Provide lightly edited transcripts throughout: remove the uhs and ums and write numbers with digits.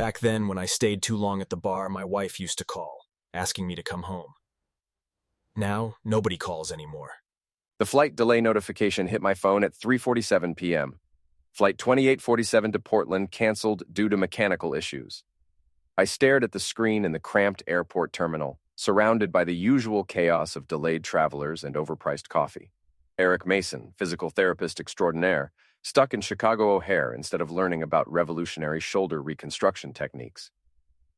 Back then, when I stayed too long at the bar, my wife used to call, asking me to come home. Now, nobody calls anymore. The flight delay notification hit my phone at 3:47 p.m. Flight 2847 to Portland canceled due to mechanical issues. I stared at the screen in the cramped airport terminal, surrounded by the usual chaos of delayed travelers and overpriced coffee. Eric Mason, physical therapist extraordinaire, stuck in Chicago O'Hare instead of learning about revolutionary shoulder reconstruction techniques.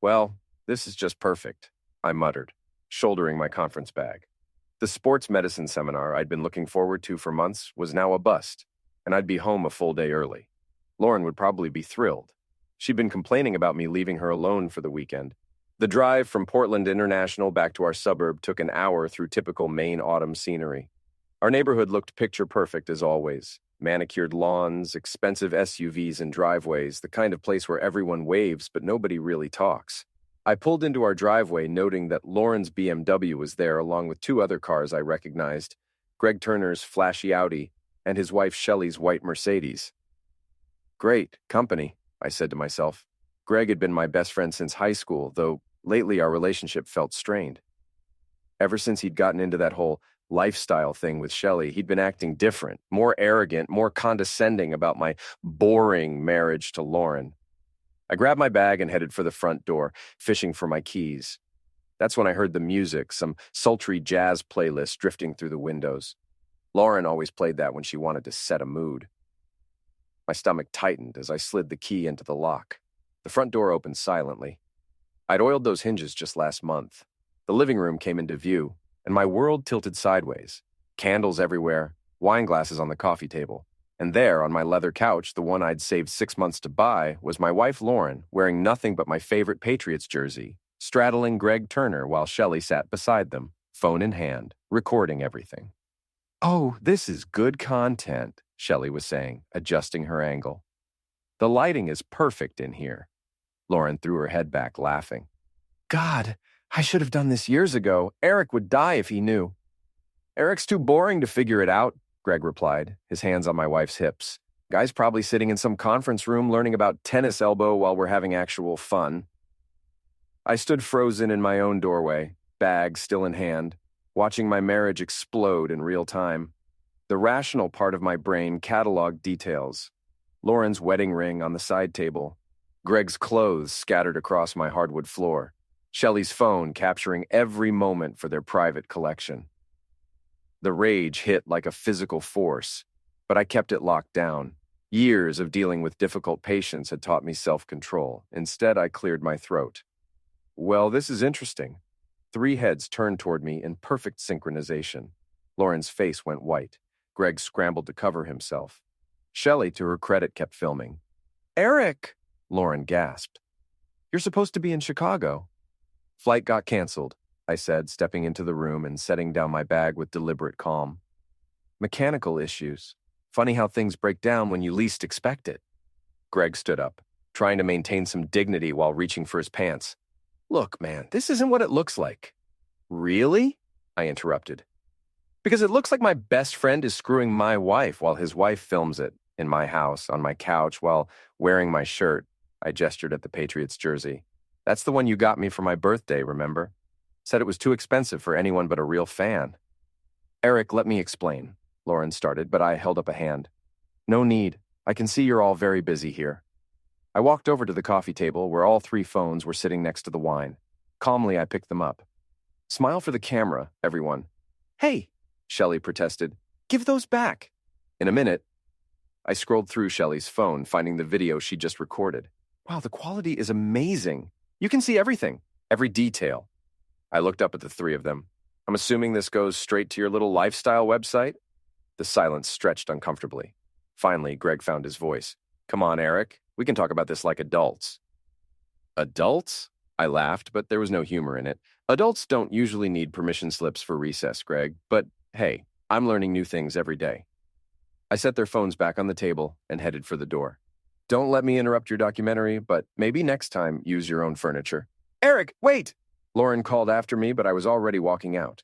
Well, this is just perfect, I muttered, shouldering my conference bag. The sports medicine seminar I'd been looking forward to for months was now a bust, and I'd be home a full day early. Lauren would probably be thrilled. She'd been complaining about me leaving her alone for the weekend. The drive from Portland International back to our suburb took an hour through typical Maine autumn scenery. Our neighborhood looked picture perfect as always. Manicured lawns, expensive SUVs and driveways, the kind of place where everyone waves but nobody really talks. I pulled into our driveway, noting that Lauren's BMW was there along with two other cars I recognized, Greg Turner's flashy Audi and his wife Shelley's white Mercedes. Great company, I said to myself. Greg had been my best friend since high school, though lately our relationship felt strained. Ever since he'd gotten into that whole lifestyle thing with Shelley, he'd been acting different, more arrogant, more condescending about my boring marriage to Lauren. I grabbed my bag and headed for the front door, fishing for my keys. That's when I heard the music, some sultry jazz playlist drifting through the windows. Lauren always played that when she wanted to set a mood. My stomach tightened as I slid the key into the lock. The front door opened silently. I'd oiled those hinges just last month. The living room came into view, and my world tilted sideways. Candles everywhere, wine glasses on the coffee table. And there, on my leather couch, the one I'd saved 6 months to buy, was my wife Lauren, wearing nothing but my favorite Patriots jersey, straddling Greg Turner while Shelley sat beside them, phone in hand, recording everything. "Oh, this is good content," Shelley was saying, adjusting her angle. "The lighting is perfect in here." Lauren threw her head back, laughing. "God, I should have done this years ago. Eric would die if he knew." "Eric's too boring to figure it out," Greg replied, his hands on my wife's hips. "Guy's probably sitting in some conference room learning about tennis elbow while we're having actual fun." I stood frozen in my own doorway, bag still in hand, watching my marriage explode in real time. The rational part of my brain cataloged details. Lauren's wedding ring on the side table, Greg's clothes scattered across my hardwood floor, Shelley's phone capturing every moment for their private collection. The rage hit like a physical force, but I kept it locked down. Years of dealing with difficult patients had taught me self-control. Instead, I cleared my throat. "Well, this is interesting." 3 heads turned toward me in perfect synchronization. Lauren's face went white. Greg scrambled to cover himself. Shelley, to her credit, kept filming. "Eric!" Lauren gasped. "You're supposed to be in Chicago." "Flight got canceled," I said, stepping into the room and setting down my bag with deliberate calm. "Mechanical issues. Funny how things break down when you least expect it." Greg stood up, trying to maintain some dignity while reaching for his pants. "Look, man, this isn't what it looks like." "Really?" I interrupted. "Because it looks like my best friend is screwing my wife while his wife films it, in my house, on my couch, while wearing my shirt." I gestured at the Patriots jersey. "That's the one you got me for my birthday, remember? Said it was too expensive for anyone but a real fan." "Eric, let me explain," Lauren started, but I held up a hand. "No need. I can see you're all very busy here." I walked over to the coffee table where all 3 phones were sitting next to the wine. Calmly, I picked them up. "Smile for the camera, everyone." "Hey," Shelley protested. "Give those back." In a minute, I scrolled through Shelley's phone, finding the video she just recorded. "Wow, the quality is amazing. You can see everything, every detail." I looked up at the 3 of them. "I'm assuming this goes straight to your little lifestyle website?" The silence stretched uncomfortably. Finally, Greg found his voice. "Come on, Eric. We can talk about this like adults." "Adults?" I laughed, but there was no humor in it. "Adults don't usually need permission slips for recess, Greg, but hey, I'm learning new things every day." I set their phones back on the table and headed for the door. "Don't let me interrupt your documentary, but maybe next time use your own furniture." "Eric, wait!" Lauren called after me, but I was already walking out.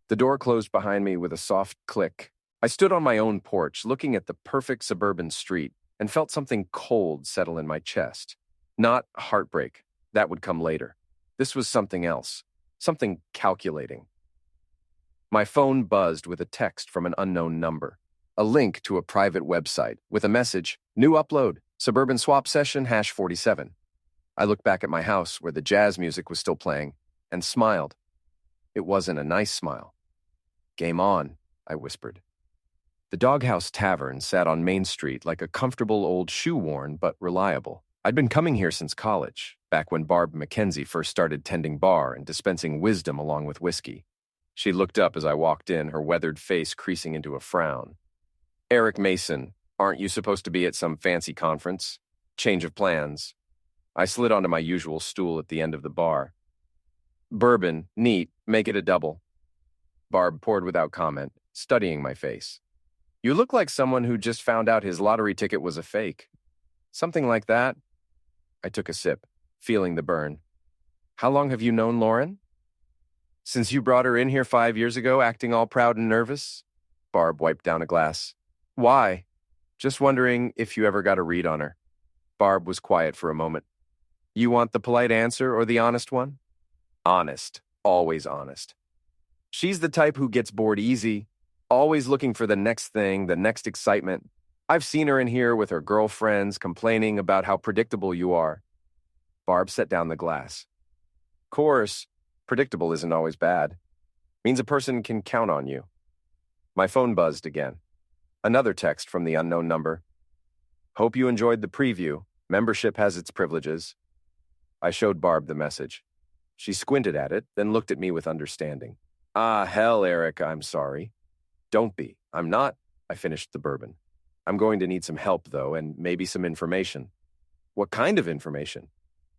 The door closed behind me with a soft click. I stood on my own porch, looking at the perfect suburban street, and felt something cold settle in my chest. Not heartbreak. That would come later. This was something else. Something calculating. My phone buzzed with a text from an unknown number. A link to a private website with a message, new upload, suburban swap session #47. I looked back at my house where the jazz music was still playing and smiled. It wasn't a nice smile. Game on, I whispered. The Doghouse Tavern sat on Main Street like a comfortable old shoe-worn but reliable. I'd been coming here since college, back when Barb Mackenzie first started tending bar and dispensing wisdom along with whiskey. She looked up as I walked in, her weathered face creasing into a frown. Eric Mason, aren't you supposed to be at some fancy conference? Change of plans. I slid onto my usual stool at the end of the bar. Bourbon, neat, make it a double. Barb poured without comment, studying my face. You look like someone who just found out his lottery ticket was a fake. Something like that. I took a sip, feeling the burn. How long have you known Lauren? Since you brought her in here 5 years ago, acting all proud and nervous? Barb wiped down a glass. Why? Just wondering if you ever got a read on her. Barb was quiet for a moment. You want the polite answer or the honest one? Honest. Always honest. She's the type who gets bored easy, always looking for the next thing, the next excitement. I've seen her in here with her girlfriends complaining about how predictable you are. Barb set down the glass. Course, predictable isn't always bad. Means a person can count on you. My phone buzzed again. Another text from the unknown number. Hope you enjoyed the preview. Membership has its privileges. I showed Barb the message. She squinted at it, then looked at me with understanding. Ah, hell, Eric, I'm sorry. Don't be. I'm not. I finished the bourbon. I'm going to need some help, though, and maybe some information. What kind of information?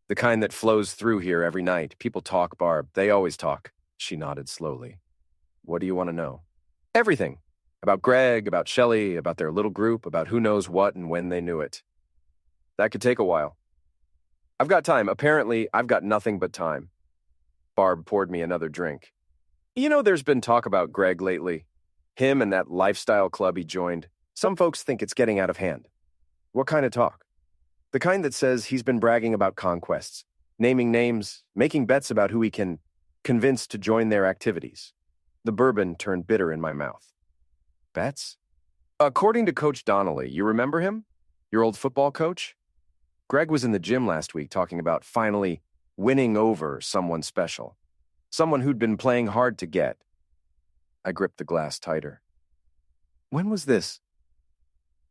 The kind that flows through here every night. People talk, Barb. They always talk. She nodded slowly. What do you want to know? Everything. About Greg, about Shelley, about their little group, about who knows what and when they knew it. That could take a while. I've got time. Apparently, I've got nothing but time. Barb poured me another drink. You know, there's been talk about Greg lately. Him and that lifestyle club he joined. Some folks think it's getting out of hand. What kind of talk? The kind that says he's been bragging about conquests, naming names, making bets about who he can convince to join their activities. The bourbon turned bitter in my mouth. Bets? According to Coach Donnelly, you remember him? Your old football coach? Greg was in the gym last week talking about finally winning over someone special. Someone who'd been playing hard to get. I gripped the glass tighter. When was this?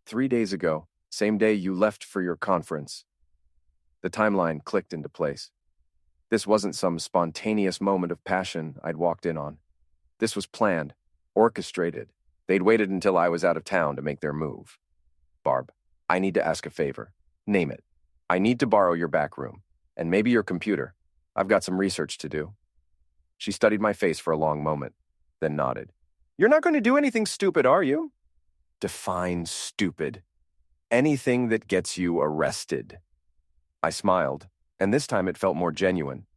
3 days ago, same day you left for your conference. The timeline clicked into place. This wasn't some spontaneous moment of passion I'd walked in on. This was planned, orchestrated. They'd waited until I was out of town to make their move. Barb, I need to ask a favor. Name it. I need to borrow your back room, and maybe your computer. I've got some research to do. She studied my face for a long moment, then nodded. You're not going to do anything stupid, are you? Define stupid. Anything that gets you arrested. I smiled, and this time it felt more genuine.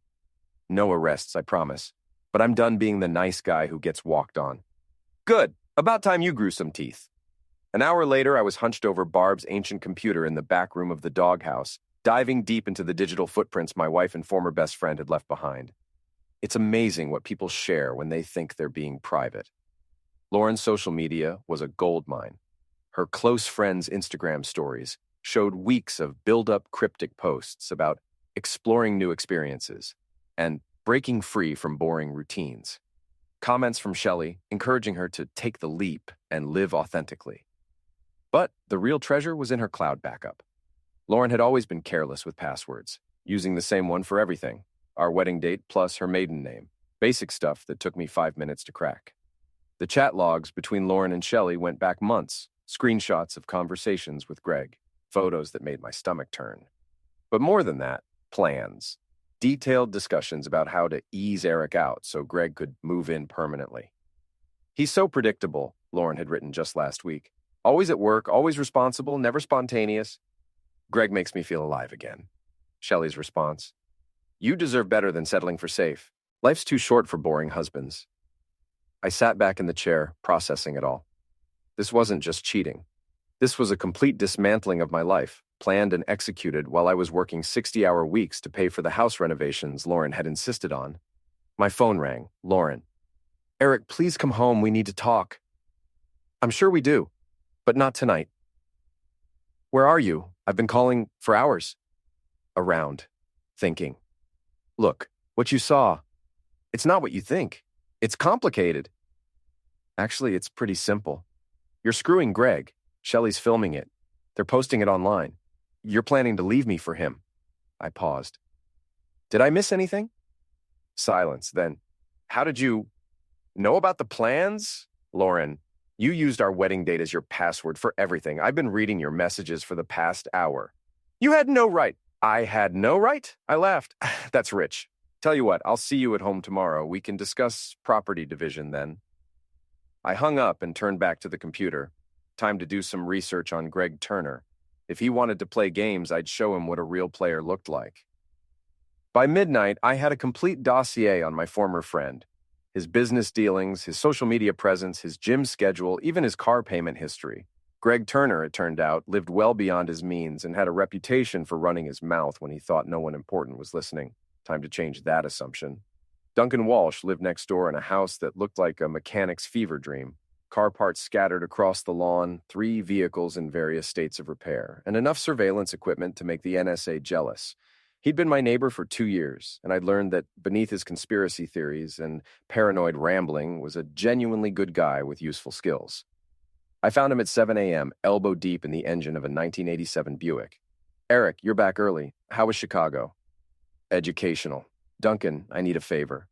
No arrests, I promise, but I'm done being the nice guy who gets walked on. Good. About time you grew some teeth. An hour later, I was hunched over Barb's ancient computer in the back room of the doghouse, diving deep into the digital footprints my wife and former best friend had left behind. It's amazing what people share when they think they're being private. Lauren's social media was a goldmine. Her close friends' Instagram stories showed weeks of build-up cryptic posts about exploring new experiences and breaking free from boring routines. Comments from Shelley encouraging her to take the leap and live authentically. But the real treasure was in her cloud backup. Lauren had always been careless with passwords, using the same one for everything. Our wedding date plus her maiden name. Basic stuff that took me 5 minutes to crack. The chat logs between Lauren and Shelley went back months, screenshots of conversations with Greg, photos that made my stomach turn. But more than that, plans. Detailed discussions about how to ease Eric out so Greg could move in permanently. He's so predictable, Lauren had written just last week. Always at work, always responsible, never spontaneous. Greg makes me feel alive again. Shelley's response. You deserve better than settling for safe. Life's too short for boring husbands. I sat back in the chair, processing it all. This wasn't just cheating. This was a complete dismantling of my life, planned and executed while I was working 60-hour weeks to pay for the house renovations Lauren had insisted on. My phone rang. Lauren. Eric, please come home. We need to talk. I'm sure we do, but not tonight. Where are you? I've been calling for hours. Around. Thinking. Look, what you saw. It's not what you think. It's complicated. Actually, it's pretty simple. You're screwing Greg. Shelley's filming it. They're posting it online. You're planning to leave me for him. I paused. Did I miss anything? Silence. Then, how did you know about the plans? Lauren, you used our wedding date as your password for everything. I've been reading your messages for the past hour. You had no right. I had no right? I laughed. That's rich. Tell you what, I'll see you at home tomorrow. We can discuss property division then. I hung up and turned back to the computer. Time to do some research on Greg Turner. If he wanted to play games, I'd show him what a real player looked like. By midnight, I had a complete dossier on my former friend. His business dealings, his social media presence, his gym schedule, even his car payment history. Greg Turner, it turned out, lived well beyond his means and had a reputation for running his mouth when he thought no one important was listening. Time to change that assumption. Duncan Walsh lived next door in a house that looked like a mechanic's fever dream. Car parts scattered across the lawn, 3 vehicles in various states of repair, and enough surveillance equipment to make the NSA jealous. He'd been my neighbor for 2 years, and I'd learned that beneath his conspiracy theories and paranoid rambling was a genuinely good guy with useful skills. I found him at 7 a.m., elbow deep in the engine of a 1987 Buick. Eric, you're back early. How was Chicago? Educational. Duncan, I need a favor.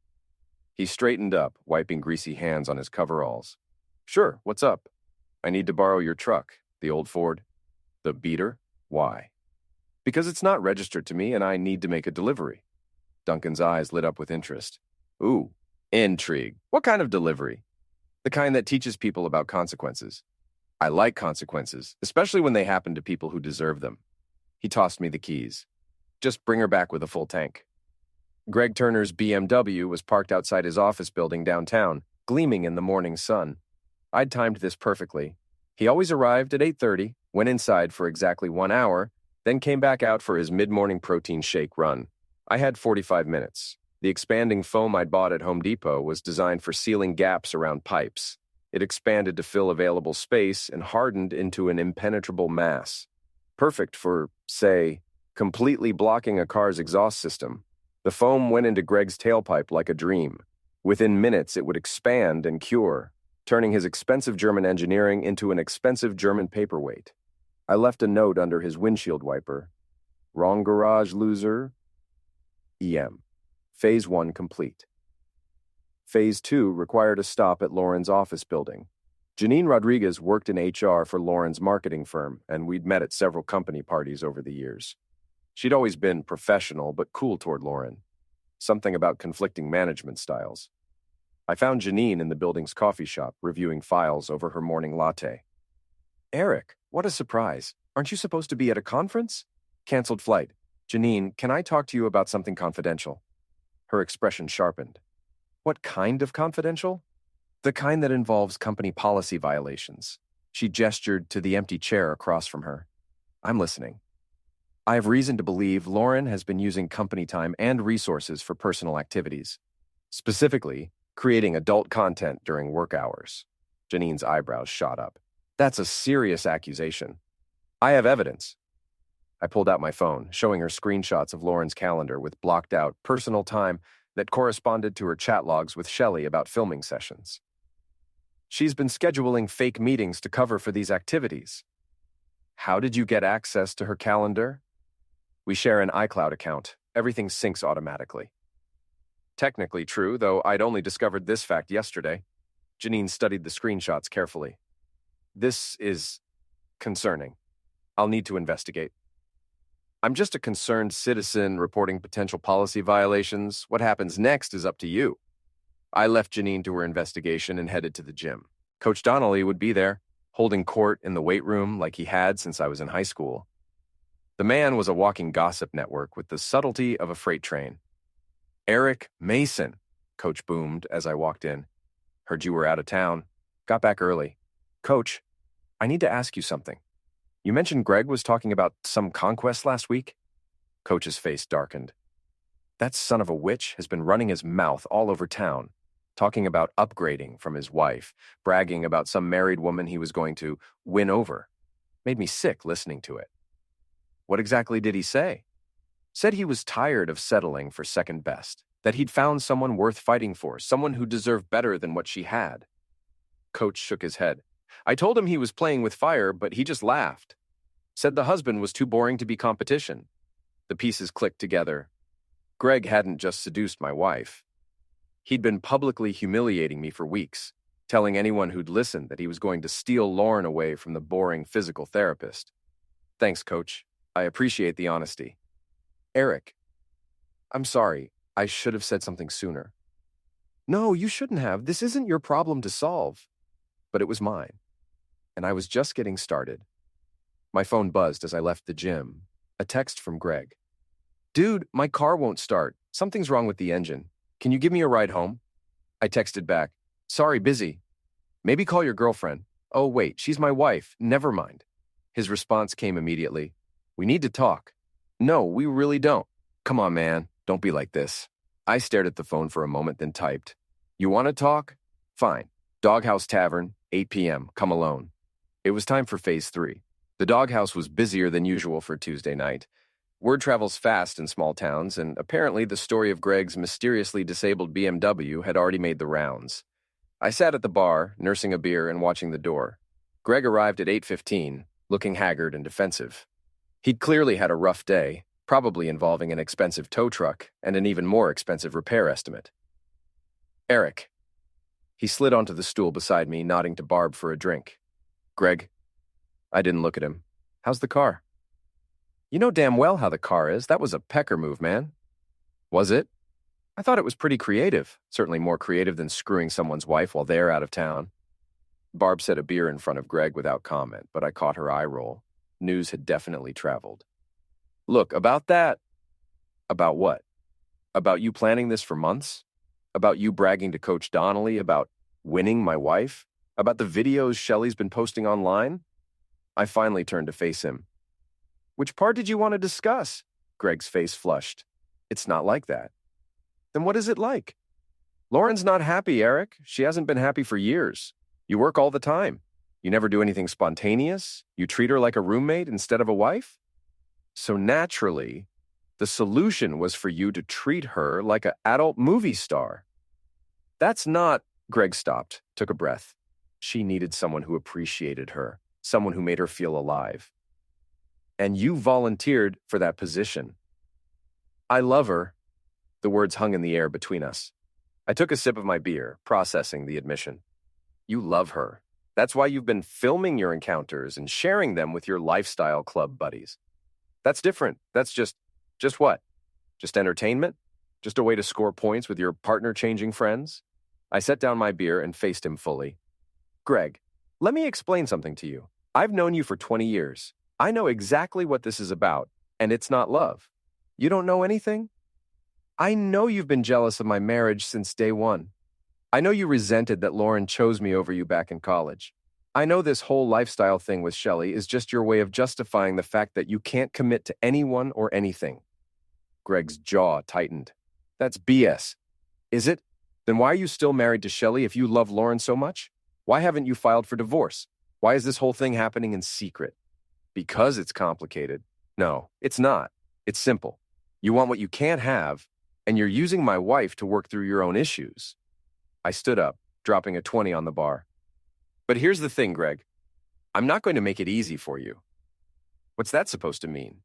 He straightened up, wiping greasy hands on his coveralls. Sure, what's up? I need to borrow your truck, the old Ford. The beater? Why? Because it's not registered to me and I need to make a delivery. Duncan's eyes lit up with interest. Ooh, intrigue. What kind of delivery? The kind that teaches people about consequences. I like consequences, especially when they happen to people who deserve them. He tossed me the keys. Just bring her back with a full tank. Greg Turner's BMW was parked outside his office building downtown, gleaming in the morning sun. I'd timed this perfectly. He always arrived at 8:30, went inside for exactly 1 hour, then came back out for his mid-morning protein shake run. I had 45 minutes. The expanding foam I'd bought at Home Depot was designed for sealing gaps around pipes. It expanded to fill available space and hardened into an impenetrable mass. Perfect for, say, completely blocking a car's exhaust system. The foam went into Greg's tailpipe like a dream. Within minutes, it would expand and cure, turning his expensive German engineering into an expensive German paperweight. I left a note under his windshield wiper. Wrong garage, loser. EM. Phase 1 complete. Phase 2 required a stop at Lauren's office building. Janine Rodriguez worked in HR for Lauren's marketing firm, and we'd met at several company parties over the years. She'd always been professional but cool toward Lauren. Something about conflicting management styles. I found Janine in the building's coffee shop, reviewing files over her morning latte. Eric, what a surprise. Aren't you supposed to be at a conference? Canceled flight. Janine, can I talk to you about something confidential? Her expression sharpened. What kind of confidential? The kind that involves company policy violations. She gestured to the empty chair across from her. I'm listening. I have reason to believe Lauren has been using company time and resources for personal activities. Specifically, creating adult content during work hours. Janine's eyebrows shot up. That's a serious accusation. I have evidence. I pulled out my phone, showing her screenshots of Lauren's calendar with blocked out personal time that corresponded to her chat logs with Shelley about filming sessions. She's been scheduling fake meetings to cover for these activities. How did you get access to her calendar? We share an iCloud account. Everything syncs automatically. Technically true, though I'd only discovered this fact yesterday. Janine studied the screenshots carefully. This is concerning. I'll need to investigate. I'm just a concerned citizen reporting potential policy violations. What happens next is up to you. I left Janine to her investigation and headed to the gym. Coach Donnelly would be there, holding court in the weight room like he had since I was in high school. The man was a walking gossip network with the subtlety of a freight train. Eric Mason, Coach boomed as I walked in. Heard you were out of town. Got back early. Coach, I need to ask you something. You mentioned Greg was talking about some conquest last week? Coach's face darkened. That son of a witch has been running his mouth all over town, talking about upgrading from his wife, bragging about some married woman he was going to win over. Made me sick listening to it. What exactly did he say? Said he was tired of settling for second best, that he'd found someone worth fighting for, someone who deserved better than what she had. Coach shook his head. I told him he was playing with fire, but he just laughed. Said the husband was too boring to be competition. The pieces clicked together. Greg hadn't just seduced my wife. He'd been publicly humiliating me for weeks, telling anyone who'd listen that he was going to steal Lauren away from the boring physical therapist. Thanks, Coach. I appreciate the honesty. Eric, I'm sorry. I should have said something sooner. No, you shouldn't have. This isn't your problem to solve. But it was mine. And I was just getting started. My phone buzzed as I left the gym. A text from Greg. Dude, my car won't start. Something's wrong with the engine. Can you give me a ride home? I texted back. Sorry, busy. Maybe call your girlfriend. Oh, wait, she's my wife. Never mind. His response came immediately. We need to talk. No, we really don't. Come on, man. Don't be like this. I stared at the phone for a moment, then typed. You want to talk? Fine. Doghouse Tavern, 8 p.m. Come alone. It was time for phase 3. The doghouse was busier than usual for Tuesday night. Word travels fast in small towns, and apparently the story of Greg's mysteriously disabled BMW had already made the rounds. I sat at the bar, nursing a beer and watching the door. Greg arrived at 8:15, looking haggard and defensive. He'd clearly had a rough day, probably involving an expensive tow truck and an even more expensive repair estimate. Eric. He slid onto the stool beside me, nodding to Barb for a drink. Greg. I didn't look at him. How's the car? You know damn well how the car is. That was a pecker move, man. Was it? I thought it was pretty creative. Certainly more creative than screwing someone's wife while they're out of town. Barb set a beer in front of Greg without comment, but I caught her eye roll. News had definitely traveled. Look, about that. About what? About you planning this for months? About you bragging to Coach Donnelly about winning my wife? About the videos Shelley's been posting online? I finally turned to face him. Which part did you want to discuss? Greg's face flushed. It's not like that. Then what is it like? Lauren's not happy, Eric. She hasn't been happy for years. You work all the time. You never do anything spontaneous. You treat her like a roommate instead of a wife. So naturally, the solution was for you to treat her like an adult movie star. That's not... Greg stopped, took a breath. She needed someone who appreciated her, someone who made her feel alive. And you volunteered for that position. I love her. The words hung in the air between us. I took a sip of my beer, processing the admission. You love her. That's why you've been filming your encounters and sharing them with your lifestyle club buddies. That's different. That's just what? Just entertainment? Just a way to score points with your partner-changing friends? I set down my beer and faced him fully. Greg, let me explain something to you. I've known you for 20 years. I know exactly what this is about, and it's not love. You don't know anything? I know you've been jealous of my marriage since day one. I know you resented that Lauren chose me over you back in college. I know this whole lifestyle thing with Shelley is just your way of justifying the fact that you can't commit to anyone or anything. Greg's jaw tightened. That's BS. Is it? Then why are you still married to Shelley if you love Lauren so much? Why haven't you filed for divorce? Why is this whole thing happening in secret? Because it's complicated. No, it's not. It's simple. You want what you can't have, and you're using my wife to work through your own issues. I stood up, dropping a 20 on the bar. But here's the thing, Greg. I'm not going to make it easy for you. What's that supposed to mean?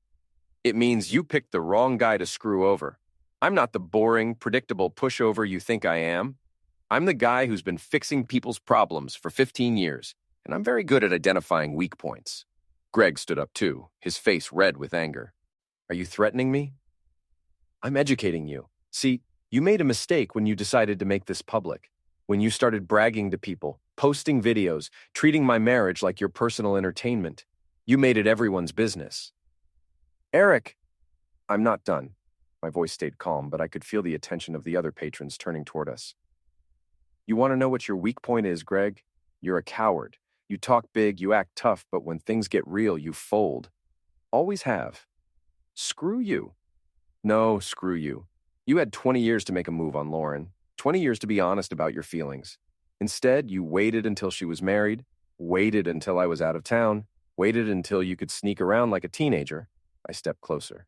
It means you picked the wrong guy to screw over. I'm not the boring, predictable pushover you think I am. I'm the guy who's been fixing people's problems for 15 years, and I'm very good at identifying weak points. Greg stood up too, his face red with anger. Are you threatening me? I'm educating you. See, you made a mistake when you decided to make this public. When you started bragging to people, posting videos, treating my marriage like your personal entertainment. You made it everyone's business. Eric, I'm not done. My voice stayed calm, but I could feel the attention of the other patrons turning toward us. You want to know what your weak point is, Greg? You're a coward. You talk big, you act tough, but when things get real, you fold. Always have. Screw you. No, screw you. You had 20 years to make a move on Lauren, 20 years to be honest about your feelings. Instead, you waited until she was married, waited until I was out of town, waited until you could sneak around like a teenager. I stepped closer.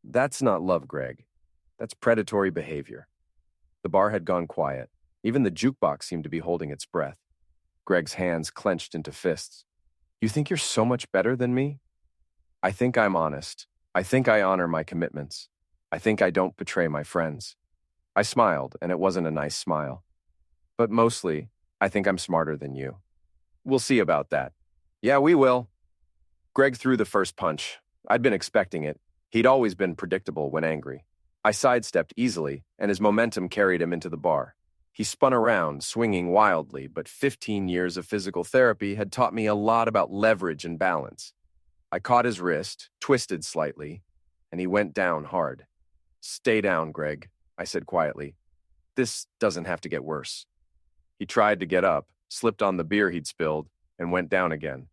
That's not love, Greg. That's predatory behavior. The bar had gone quiet. Even the jukebox seemed to be holding its breath. Greg's hands clenched into fists. You think you're so much better than me? I think I'm honest. I think I honor my commitments. I think I don't betray my friends. I smiled, and it wasn't a nice smile. But mostly, I think I'm smarter than you. We'll see about that. Yeah, we will. Greg threw the first punch. I'd been expecting it. He'd always been predictable when angry. I sidestepped easily, and his momentum carried him into the bar. He spun around, swinging wildly, but 15 years of physical therapy had taught me a lot about leverage and balance. I caught his wrist, twisted slightly, and he went down hard. Stay down, Greg, I said quietly. This doesn't have to get worse. He tried to get up, slipped on the beer he'd spilled, and went down again.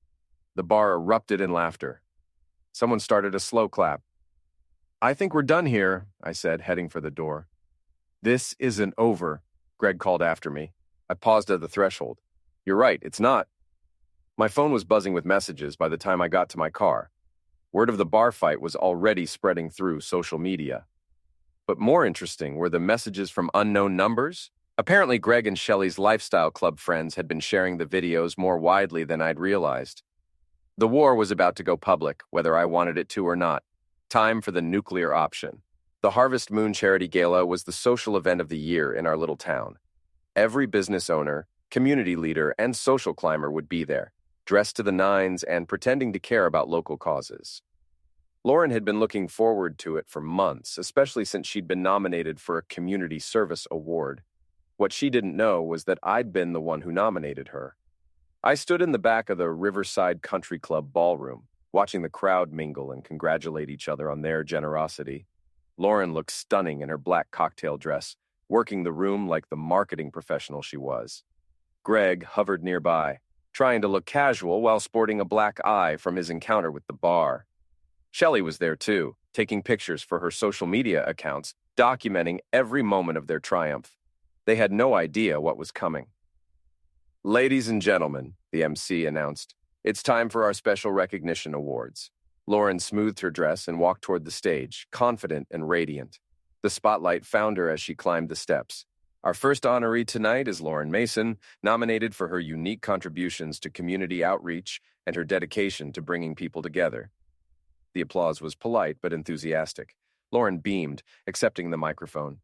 The bar erupted in laughter. Someone started a slow clap. I think we're done here, I said, heading for the door. This isn't over, Greg called after me. I paused at the threshold. You're right, it's not. My phone was buzzing with messages by the time I got to my car. Word of the bar fight was already spreading through social media. But more interesting were the messages from unknown numbers. Apparently, Greg and Shelley's lifestyle club friends had been sharing the videos more widely than I'd realized. The war was about to go public, whether I wanted it to or not. Time for the nuclear option. The Harvest Moon Charity Gala was the social event of the year in our little town. Every business owner, community leader, and social climber would be there, dressed to the nines and pretending to care about local causes. Lauren had been looking forward to it for months, especially since she'd been nominated for a community service award. What she didn't know was that I'd been the one who nominated her. I stood in the back of the Riverside Country Club ballroom, watching the crowd mingle and congratulate each other on their generosity. Lauren looked stunning in her black cocktail dress, working the room like the marketing professional she was. Greg hovered nearby, trying to look casual while sporting a black eye from his encounter with the bar. Shelley was there too, taking pictures for her social media accounts, documenting every moment of their triumph. They had no idea what was coming. Ladies and gentlemen, the MC announced, it's time for our special recognition awards. Lauren smoothed her dress and walked toward the stage, confident and radiant. The spotlight found her as she climbed the steps. Our first honoree tonight is Lauren Mason, nominated for her unique contributions to community outreach and her dedication to bringing people together. The applause was polite but enthusiastic. Lauren beamed, accepting the microphone.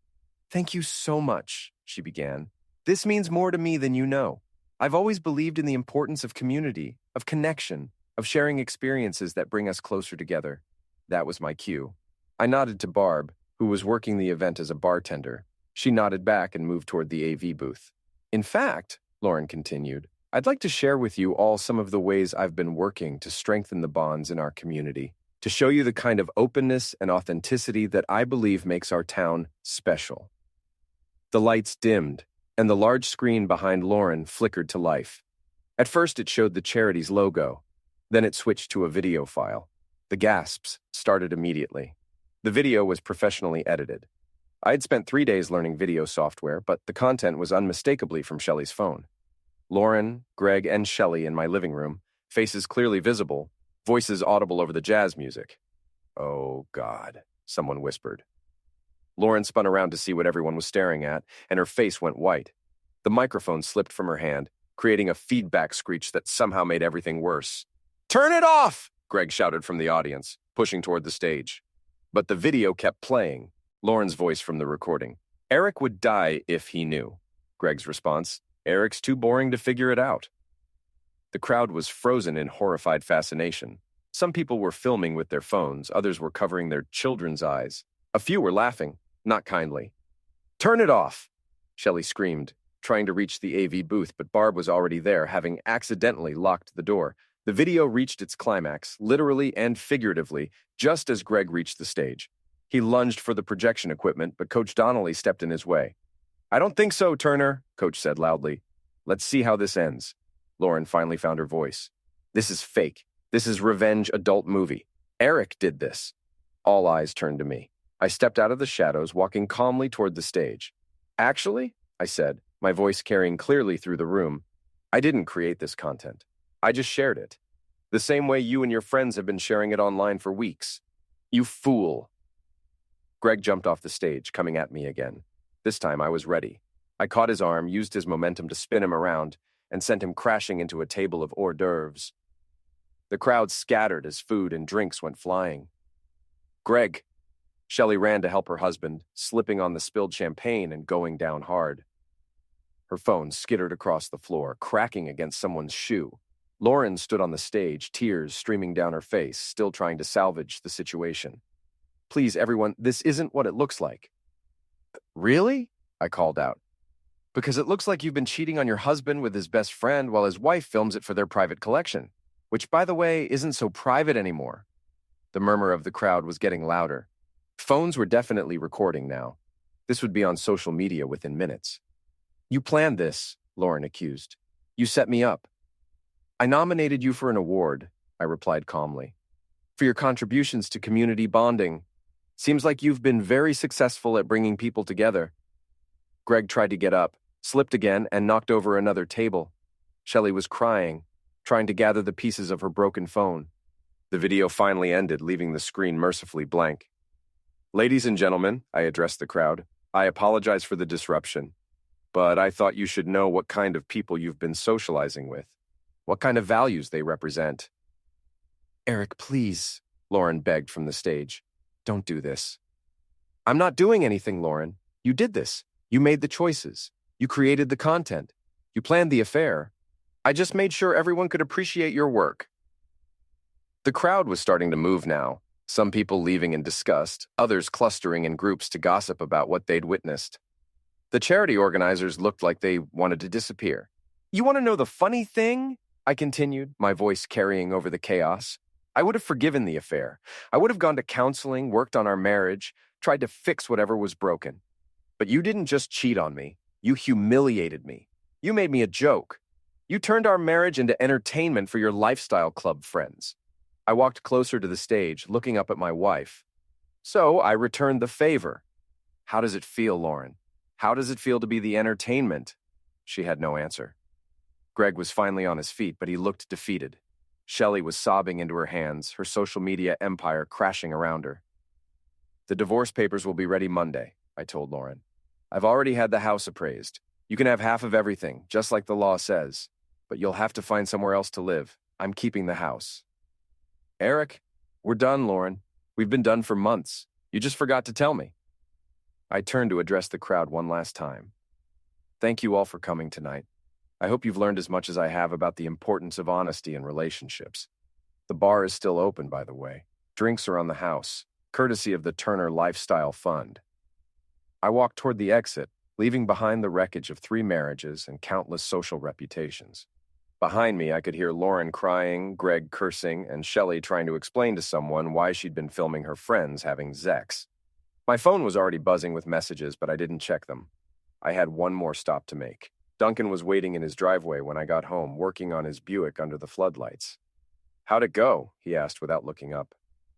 Thank you so much, she began. This means more to me than you know. I've always believed in the importance of community, of connection, of sharing experiences that bring us closer together. That was my cue. I nodded to Barb, who was working the event as a bartender. She nodded back and moved toward the AV booth. In fact, Lauren continued, I'd like to share with you all some of the ways I've been working to strengthen the bonds in our community, to show you the kind of openness and authenticity that I believe makes our town special. The lights dimmed, and the large screen behind Lauren flickered to life. At first, it showed the charity's logo. Then it switched to a video file. The gasps started immediately. The video was professionally edited. I had spent 3 days learning video software, but the content was unmistakably from Shelley's phone. Lauren, Greg, and Shelley in my living room, faces clearly visible, voices audible over the jazz music. Oh, God, someone whispered. Lauren spun around to see what everyone was staring at, and her face went white. The microphone slipped from her hand, creating a feedback screech that somehow made everything worse. Turn it off! Greg shouted from the audience, pushing toward the stage. But the video kept playing, Lauren's voice from the recording. Eric would die if he knew. Greg's response, Eric's too boring to figure it out. The crowd was frozen in horrified fascination. Some people were filming with their phones, others were covering their children's eyes. A few were laughing, not kindly. Turn it off! Shelley screamed, trying to reach the AV booth, but Barb was already there, having accidentally locked the door. The video reached its climax, literally and figuratively, just as Greg reached the stage. He lunged for the projection equipment, but Coach Donnelly stepped in his way. I don't think so, Turner, Coach said loudly. Let's see how this ends. Lauren finally found her voice. This is fake. This is revenge adult movie. Eric did this. All eyes turned to me. I stepped out of the shadows, walking calmly toward the stage. Actually, I said, my voice carrying clearly through the room, I didn't create this content. I just shared it. The same way you and your friends have been sharing it online for weeks. You fool. Greg jumped off the stage, coming at me again. This time I was ready. I caught his arm, used his momentum to spin him around, and sent him crashing into a table of hors d'oeuvres. The crowd scattered as food and drinks went flying. Greg. Shelley ran to help her husband, slipping on the spilled champagne and going down hard. Her phone skittered across the floor, cracking against someone's shoe. Lauren stood on the stage, tears streaming down her face, still trying to salvage the situation. Please, everyone, this isn't what it looks like. Really? I called out. Because it looks like you've been cheating on your husband with his best friend while his wife films it for their private collection, which, by the way, isn't so private anymore. The murmur of the crowd was getting louder. Phones were definitely recording now. This would be on social media within minutes. You planned this, Lauren accused. You set me up. I nominated you for an award, I replied calmly, for your contributions to community bonding. Seems like you've been very successful at bringing people together. Greg tried to get up, slipped again, and knocked over another table. Shelley was crying, trying to gather the pieces of her broken phone. The video finally ended, leaving the screen mercifully blank. Ladies and gentlemen, I addressed the crowd, I apologize for the disruption, but I thought you should know what kind of people you've been socializing with, what kind of values they represent. Eric, please, Lauren begged from the stage. Don't do this. I'm not doing anything, Lauren. You did this. You made the choices. You created the content. You planned the affair. I just made sure everyone could appreciate your work. The crowd was starting to move now, some people leaving in disgust, others clustering in groups to gossip about what they'd witnessed. The charity organizers looked like they wanted to disappear. You want to know the funny thing? I continued, my voice carrying over the chaos. I would have forgiven the affair. I would have gone to counseling, worked on our marriage, tried to fix whatever was broken. But you didn't just cheat on me. You humiliated me. You made me a joke. You turned our marriage into entertainment for your lifestyle club friends. I walked closer to the stage, looking up at my wife. So I returned the favor. How does it feel, Lauren? How does it feel to be the entertainment? She had no answer. Greg was finally on his feet, but he looked defeated. Shelley was sobbing into her hands, her social media empire crashing around her. The divorce papers will be ready Monday, I told Lauren. I've already had the house appraised. You can have half of everything, just like the law says. But you'll have to find somewhere else to live. I'm keeping the house. Eric, we're done, Lauren. We've been done for months. You just forgot to tell me. I turned to address the crowd one last time. Thank you all for coming tonight. I hope you've learned as much as I have about the importance of honesty in relationships. The bar is still open, by the way. Drinks are on the house, courtesy of the Turner Lifestyle Fund. I walked toward the exit, leaving behind the wreckage of 3 marriages and countless social reputations. Behind me, I could hear Lauren crying, Greg cursing, and Shelley trying to explain to someone why she'd been filming her friends having sex. My phone was already buzzing with messages, but I didn't check them. I had one more stop to make. Duncan was waiting in his driveway when I got home, working on his Buick under the floodlights. How'd it go? He asked without looking up.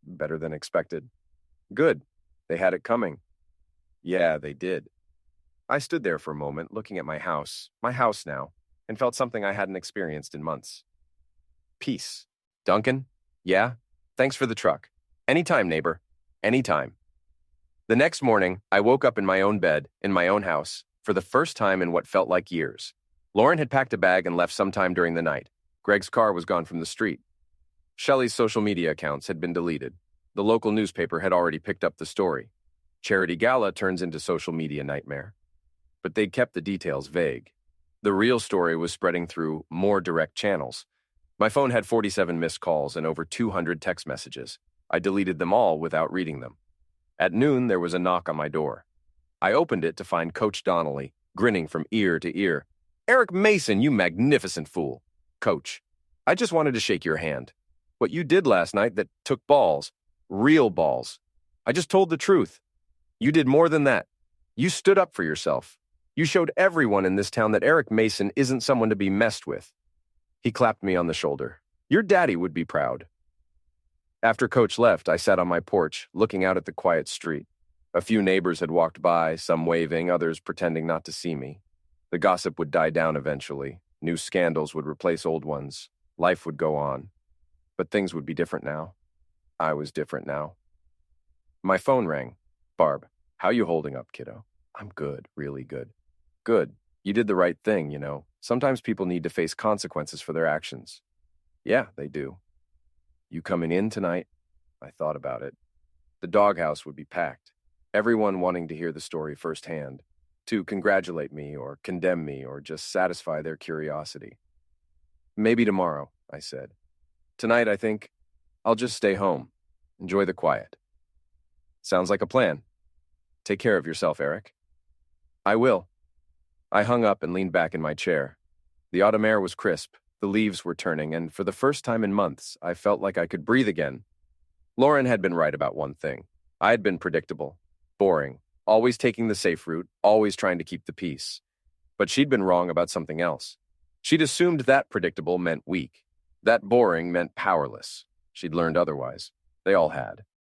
Better than expected. Good. They had it coming. Yeah, they did. I stood there for a moment, looking at my house now, and felt something I hadn't experienced in months. Peace. Duncan? Yeah? Thanks for the truck. Anytime, neighbor. Anytime. The next morning, I woke up in my own bed, in my own house, for the first time in what felt like years. Lauren had packed a bag and left sometime during the night. Greg's car was gone from the street. Shelley's social media accounts had been deleted. The local newspaper had already picked up the story. Charity Gala turns into social media nightmare. But they'd kept the details vague. The real story was spreading through more direct channels. My phone had 47 missed calls and over 200 text messages. I deleted them all without reading them. At noon, there was a knock on my door. I opened it to find Coach Donnelly, grinning from ear to ear. Eric Mason, you magnificent fool. Coach, I just wanted to shake your hand. What you did last night that took balls, real balls. I just told the truth. You did more than that. You stood up for yourself. You showed everyone in this town that Eric Mason isn't someone to be messed with. He clapped me on the shoulder. Your daddy would be proud. After Coach left, I sat on my porch, looking out at the quiet street. A few neighbors had walked by, some waving, others pretending not to see me. The gossip would die down eventually. New scandals would replace old ones. Life would go on. But things would be different now. I was different now. My phone rang. Barb, how you holding up, kiddo? I'm good, really good. Good. You did the right thing, you know. Sometimes people need to face consequences for their actions. Yeah, they do. You coming in tonight? I thought about it. The doghouse would be packed. Everyone wanting to hear the story firsthand, to congratulate me or condemn me or just satisfy their curiosity. Maybe tomorrow, I said. Tonight, I think, I'll just stay home. Enjoy the quiet. Sounds like a plan. Take care of yourself, Eric. I will. I hung up and leaned back in my chair. The autumn air was crisp, the leaves were turning, and for the first time in months, I felt like I could breathe again. Lauren had been right about one thing. I had been predictable, boring, always taking the safe route, always trying to keep the peace. But she'd been wrong about something else. She'd assumed that predictable meant weak, that boring meant powerless. She'd learned otherwise. They all had.